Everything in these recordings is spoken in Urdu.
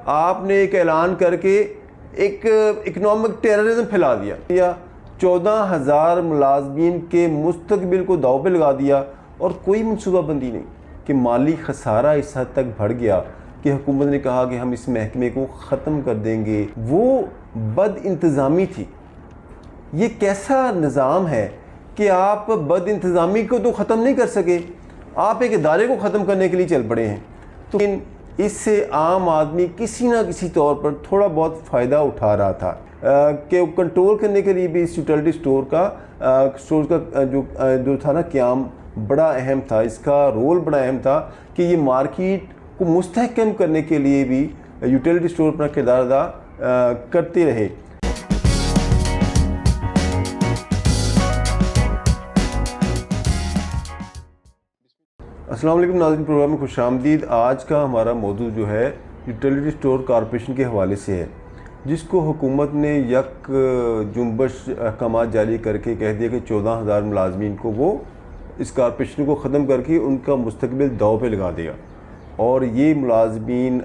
آپ نے ایک اعلان کر کے ایک اکنامک ٹیررزم پھیلا دیا 14,000 ملازمین کے مستقبل کو داؤ پہ لگا دیا اور کوئی منصوبہ بندی نہیں کہ مالی خسارہ اس حد تک بڑھ گیا کہ حکومت نے کہا کہ ہم اس محکمے کو ختم کر دیں گے. وہ بد انتظامی تھی. یہ کیسا نظام ہے کہ آپ بد انتظامی کو تو ختم نہیں کر سکے, آپ ایک ادارے کو ختم کرنے کے لیے چل پڑے ہیں. تو اس سے عام آدمی کسی نہ کسی طور پر تھوڑا بہت فائدہ اٹھا رہا تھا کہ کنٹرول کرنے کے لیے بھی اس یوٹیلٹی اسٹور کا جو تھا نا قیام بڑا اہم تھا. اس کا رول بڑا اہم تھا کہ یہ مارکیٹ کو مستحکم کرنے کے لیے بھی یوٹیلٹی اسٹور اپنا کردار ادا کرتے رہے. السلام علیکم ناظرین, پروگرام میں خوش آمدید. آج کا ہمارا موضوع جو ہے یوٹیلٹی اسٹور کارپوریشن کے حوالے سے ہے, جس کو حکومت نے یک جنبش احکامات جاری کر کے کہہ دیا کہ 14,000 ملازمین کو وہ اس کارپوریشن کو ختم کر کے ان کا مستقبل داؤ پہ لگا دیا. اور یہ ملازمین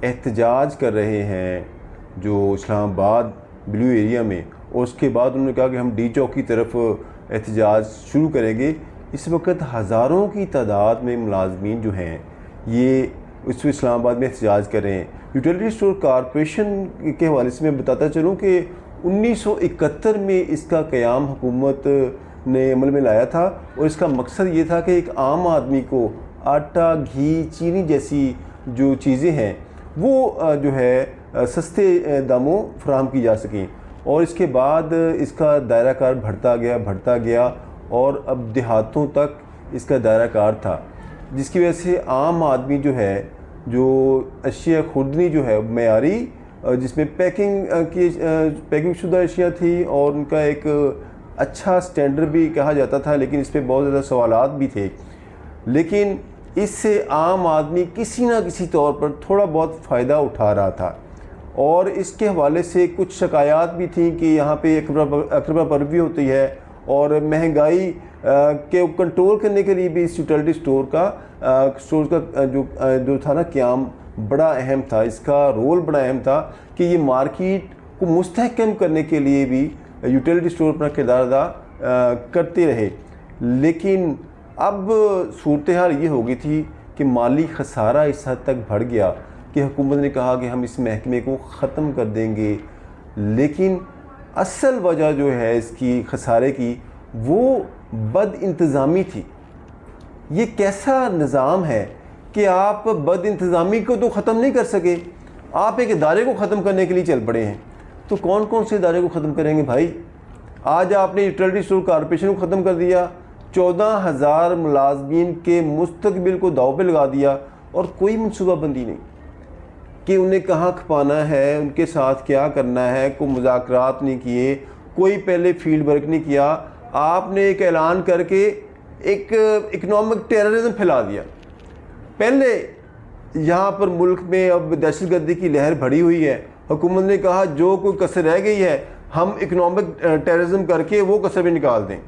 احتجاج کر رہے ہیں جو اسلام آباد بلیو ایریا میں, اور اس کے بعد انہوں نے کہا کہ ہم ڈی چوک کی طرف احتجاج شروع کریں گے. اس وقت ہزاروں کی تعداد میں ملازمین جو ہیں یہ اس اسلام آباد میں احتجاج کر رہے ہیں. یوٹیلٹی اسٹور کارپوریشن کے حوالے سے میں بتاتا چلوں کہ 1971 میں اس کا قیام حکومت نے عمل میں لایا تھا, اور اس کا مقصد یہ تھا کہ ایک عام آدمی کو آٹا, گھی, چینی جیسی جو چیزیں ہیں وہ جو ہے سستے داموں فراہم کی جا سکیں. اور اس کے بعد اس کا دائرہ کار بڑھتا گیا اور اب دیہاتوں تک اس کا دائرہ کار تھا, جس کی وجہ سے عام آدمی جو ہے جو اشیاء خوردنی جو ہے معیاری, جس میں پیکنگ شدہ اشیاء تھی اور ان کا ایک اچھا سٹینڈرڈ بھی کہا جاتا تھا, لیکن اس پہ بہت زیادہ سوالات بھی تھے. لیکن اس سے عام آدمی کسی نہ کسی طور پر تھوڑا بہت فائدہ اٹھا رہا تھا, اور اس کے حوالے سے کچھ شکایات بھی تھیں کہ یہاں پہ اکربہ پروی ہوتی ہے, اور مہنگائی کے کنٹرول کرنے کے لیے بھی اس یوٹیلٹی اسٹور کا جو تھا نا قیام بڑا اہم تھا. اس کا رول بڑا اہم تھا کہ یہ مارکیٹ کو مستحکم کرنے کے لیے بھی یوٹیلٹی اسٹور اپنا کردار ادا کرتے رہے. لیکن اب صورتحال یہ ہو گئی تھی کہ مالی خسارہ اس حد تک بڑھ گیا کہ حکومت نے کہا کہ ہم اس محکمے کو ختم کر دیں گے. لیکن اصل وجہ جو ہے اس کی خسارے کی وہ بد انتظامی تھی. یہ کیسا نظام ہے کہ آپ بد انتظامی کو تو ختم نہیں کر سکے, آپ ایک ادارے کو ختم کرنے کے لیے چل پڑے ہیں. تو کون کون سے ادارے کو ختم کریں گے بھائی؟ آج آپ نے یوٹیلٹی اسٹور کارپوریشن کو ختم کر دیا, 14,000 ملازمین کے مستقبل کو داؤ پہ لگا دیا, اور کوئی منصوبہ بندی نہیں کہ انہیں کہاں کھپانا ہے, ان کے ساتھ کیا کرنا ہے. کوئی مذاکرات نہیں کیے, کوئی پہلے فیلڈ ورک نہیں کیا. آپ نے ایک اعلان کر کے ایک اکنامک ٹیررزم پھیلا دیا. پہلے یہاں پر ملک میں اب دہشت گردی کی لہر بڑھی ہوئی ہے, حکومت نے کہا جو کوئی کسر رہ گئی ہے ہم اکنامک ٹیررزم کر کے وہ کسر بھی نکال دیں.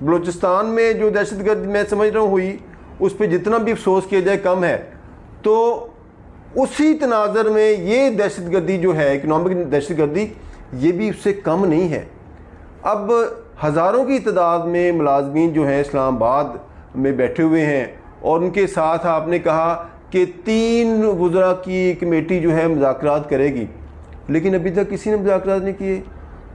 بلوچستان میں جو دہشت گردی میں سمجھ رہا ہوں ہوئی, اس پہ جتنا بھی افسوس کیا جائے کم ہے. تو اسی تناظر میں یہ دہشت گردی جو ہے اکنامک دہشت گردی, یہ بھی اس سے کم نہیں ہے. اب ہزاروں کی تعداد میں ملازمین جو ہیں اسلام آباد میں بیٹھے ہوئے ہیں, اور ان کے ساتھ آپ نے کہا کہ 3 وزراء کی کمیٹی جو ہے مذاکرات کرے گی, لیکن ابھی تک کسی نے مذاکرات نہیں کیے.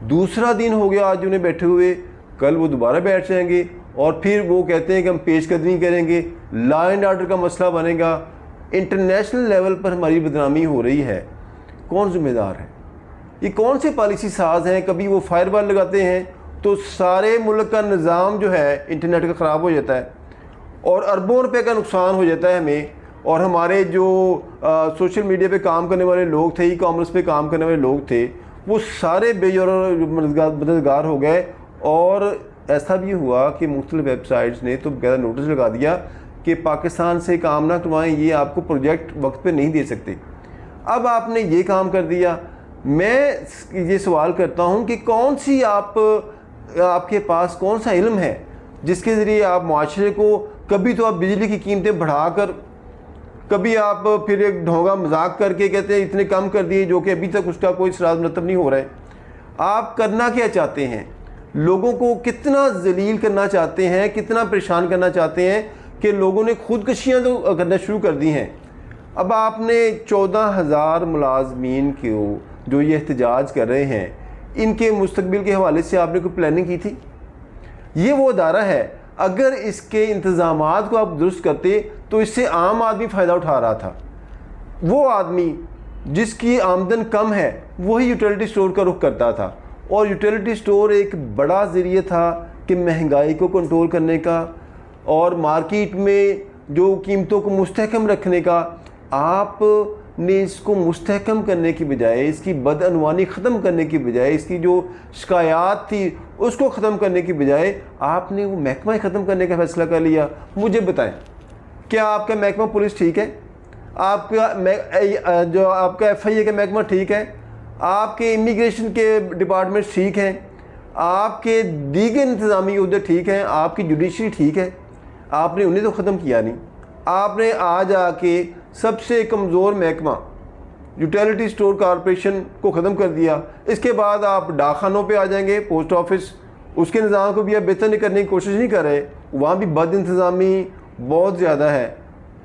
دوسرا دن ہو گیا آج انہیں بیٹھے ہوئے, کل وہ دوبارہ بیٹھ جائیں گے, اور پھر وہ کہتے ہیں کہ ہم پیش قدمی کریں گے, لا اینڈ آرڈر کا مسئلہ بنے گا. انٹرنیشنل لیول پر ہماری بدنامی ہو رہی ہے. کون ذمہ دار ہے؟ یہ کون سے پالیسی ساز ہیں؟ کبھی وہ فائر وال لگاتے ہیں تو سارے ملک کا نظام جو ہے انٹرنیٹ کا خراب ہو جاتا ہے, اور اربوں روپے کا نقصان ہو جاتا ہے ہمیں. اور ہمارے جو سوشل میڈیا پہ کام کرنے والے لوگ تھے, ای کامرس پہ کام کرنے والے لوگ تھے, وہ سارے بے مددگار ہو گئے. اور ایسا بھی ہوا کہ مختلف ویب سائٹس نے تو باقاعدہ نوٹس لگا دیا کہ پاکستان سے کام نہ کروائیں, یہ آپ کو پروجیکٹ وقت پہ نہیں دے سکتے. اب آپ نے یہ کام کر دیا. میں یہ سوال کرتا ہوں کہ کون سی آپ کے پاس کون سا علم ہے جس کے ذریعے آپ معاشرے کو, کبھی تو آپ بجلی کی قیمتیں بڑھا کر کبھی آپ پھر ایک ڈھونگا مذاق کر کے کہتے ہیں اتنے کم کر دیے، جو کہ ابھی تک اس کا کوئی سراغ مرتب نہیں ہو رہا ہے۔ آپ کرنا کیا چاہتے ہیں؟ لوگوں کو کتنا ذلیل کرنا چاہتے ہیں، کتنا پریشان کرنا چاہتے ہیں کہ لوگوں نے خودکشیاں تو کرنا شروع کر دی ہیں۔ اب آپ نے 14,000 ملازمین کو جو یہ احتجاج کر رہے ہیں، ان کے مستقبل کے حوالے سے آپ نے کوئی پلاننگ کی تھی؟ یہ وہ ادارہ ہے، اگر اس کے انتظامات کو آپ درست کرتے تو اس سے عام آدمی فائدہ اٹھا رہا تھا۔ وہ آدمی جس کی آمدن کم ہے وہی یوٹیلیٹی سٹور کا رخ کرتا تھا، اور یوٹیلیٹی سٹور ایک بڑا ذریعہ تھا کہ مہنگائی کو کنٹرول کرنے کا اور مارکیٹ میں جو قیمتوں کو مستحکم رکھنے کا۔ آپ نے اس کو مستحکم کرنے کی بجائے، اس کی بدعنوانی ختم کرنے کی بجائے، اس کی جو شکایات تھی اس کو ختم کرنے کی بجائے آپ نے وہ محکمہ ختم کرنے کا فیصلہ کر لیا۔ مجھے بتائیں، کیا آپ کا محکمہ پولیس ٹھیک ہے؟ آپ کا جو آپ کا FIA کا محکمہ ٹھیک ہے؟ آپ کے امیگریشن کے ڈپارٹمنٹس ٹھیک ہیں؟ آپ کے دیگر انتظامی عہدے ٹھیک ہیں؟ آپ کی جوڈیشری ٹھیک ہے؟ آپ نے انہیں تو ختم کیا نہیں۔ آپ نے آج آ کے سب سے کمزور محکمہ یوٹیلیٹی سٹور کارپوریشن کو ختم کر دیا۔ اس کے بعد آپ ڈاک خانوں پہ آ جائیں گے، پوسٹ آفس، اس کے نظام کو بھی آپ بہتر نہیں کرنے کی کوشش نہیں کر رہے، وہاں بھی بد انتظامی بہت زیادہ ہے،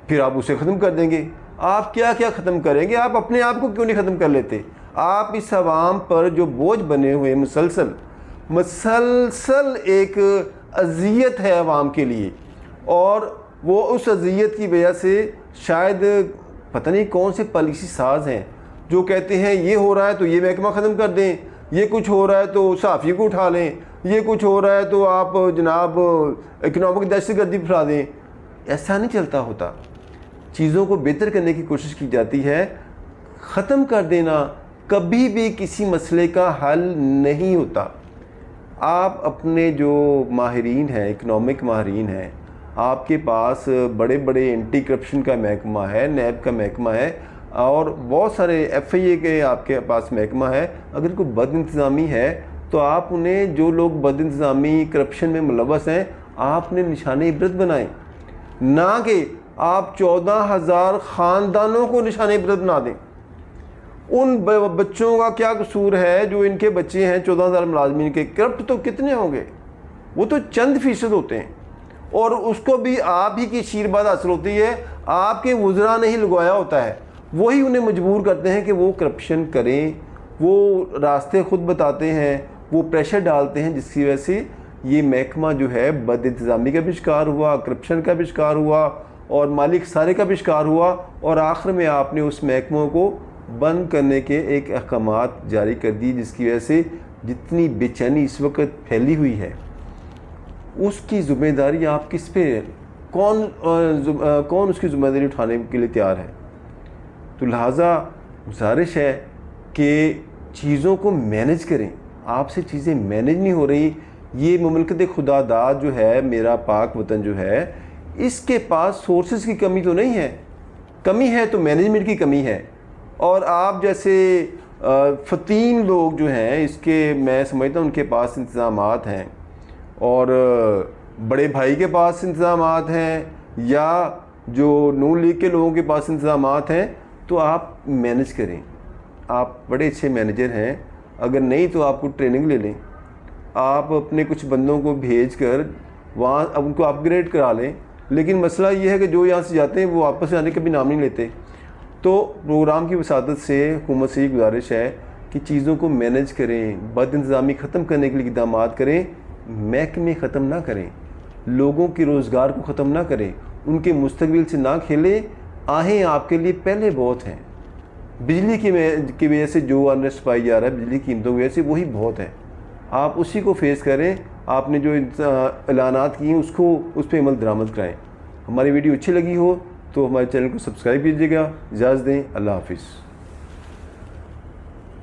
پھر آپ اسے ختم کر دیں گے۔ آپ کیا کیا ختم کریں گے؟ آپ اپنے آپ کو کیوں نہیں ختم کر لیتے؟ آپ اس عوام پر جو بوجھ بنے ہوئے مسلسل ایک اذیت ہے عوام کے لیے، اور وہ اس اذیت کی وجہ سے شاید پتہ نہیں کون سے پالیسی ساز ہیں جو کہتے ہیں یہ ہو رہا ہے تو یہ محکمہ ختم کر دیں، یہ کچھ ہو رہا ہے تو صحافی کو اٹھا لیں، یہ کچھ ہو رہا ہے تو آپ جناب اکنامک دہشت گردی پھیلا دیں۔ ایسا نہیں چلتا ہوتا، چیزوں کو بہتر کرنے کی کوشش کی جاتی ہے۔ ختم کر دینا کبھی بھی کسی مسئلے کا حل نہیں ہوتا۔ آپ اپنے جو ماہرین ہیں، اکنامک ماہرین ہیں، آپ کے پاس بڑے بڑے اینٹی کرپشن کا محکمہ ہے، نیب کا محکمہ ہے، اور بہت سارے FIA کے آپ کے پاس محکمہ ہے۔ اگر کوئی بد انتظامی ہے تو آپ انہیں، جو لوگ بد انتظامی کرپشن میں ملوث ہیں، آپ نے نشان عبرت بنائیں، نہ کہ آپ 14,000 خاندانوں کو نشان عبرت بنا دیں۔ ان بچوں کا کیا قصور ہے جو ان کے بچے ہیں 14,000 ملازمین کے؟ کرپٹ تو کتنے ہوں گے؟ وہ تو چند فیصد ہوتے ہیں، اور اس کو بھی آپ ہی کی آشیرواد حاصل ہوتی ہے، آپ کے وزراء نے ہی لگوایا ہوتا ہے، وہی انہیں مجبور کرتے ہیں کہ وہ کرپشن کریں، وہ راستے خود بتاتے ہیں، وہ پریشر ڈالتے ہیں، جس کی وجہ سے یہ محکمہ جو ہے بد انتظامی کا بھی شکار ہوا، کرپشن کا بھی شکار ہوا، اور مالی خسارے کا بھی شکار ہوا، اور آخر میں آپ نے اس محکموں کو بند کرنے کے ایک احکامات جاری کر دی، جس کی وجہ سے جتنی بے چینی اس وقت پھیلی ہوئی ہے، اس کی ذمہ داری آپ کس پہ، کون اس کی ذمہ داری اٹھانے کے لیے تیار ہے؟ تو لہٰذا گزارش ہے کہ چیزوں کو مینج کریں۔ آپ سے چیزیں مینج نہیں ہو رہی۔ یہ مملکت خدا داد جو ہے، میرا پاک وطن جو ہے، اس کے پاس سورسز کی کمی تو نہیں ہے، کمی ہے تو مینجمنٹ کی کمی ہے۔ اور آپ جیسے فتیم لوگ جو ہیں، اس کے میں سمجھتا ہوں ان کے پاس انتظامات ہیں، اور بڑے بھائی کے پاس انتظامات ہیں، یا جو نون لیگ کے لوگوں کے پاس انتظامات ہیں، تو آپ مینج کریں۔ آپ بڑے اچھے مینیجر ہیں، اگر نہیں تو آپ کو ٹریننگ لے لیں، آپ اپنے کچھ بندوں کو بھیج کر وہاں اب ان کو اپ گریڈ کرا لیں۔ لیکن مسئلہ یہ ہے کہ جو یہاں سے جاتے ہیں وہ واپس سے آنے کا بھی نام نہیں لیتے۔ تو پروگرام کی وساطت سے حکومت سے یہ گزارش ہے کہ چیزوں کو مینج کریں، بد انتظامی ختم کرنے کے لیے اقدامات کریں، محکمے ختم نہ کریں، لوگوں کے روزگار کو ختم نہ کریں، ان کے مستقبل سے نہ کھیلیں۔ آہیں آپ کے لیے پہلے بہت ہیں، بجلی کی وجہ سے جو انریسٹ پائی جا رہا ہے، بجلی کی قیمتوں کی وجہ سے، وہی بہت ہے۔ آپ اسی کو فیس کریں، آپ نے جو اعلانات کیے ہیں اس پہ عمل درآمد کرائیں۔ ہماری ویڈیو اچھی لگی ہو تو ہمارے چینل کو سبسکرائب کیجیے گا۔ اجازت دیں، اللہ حافظ۔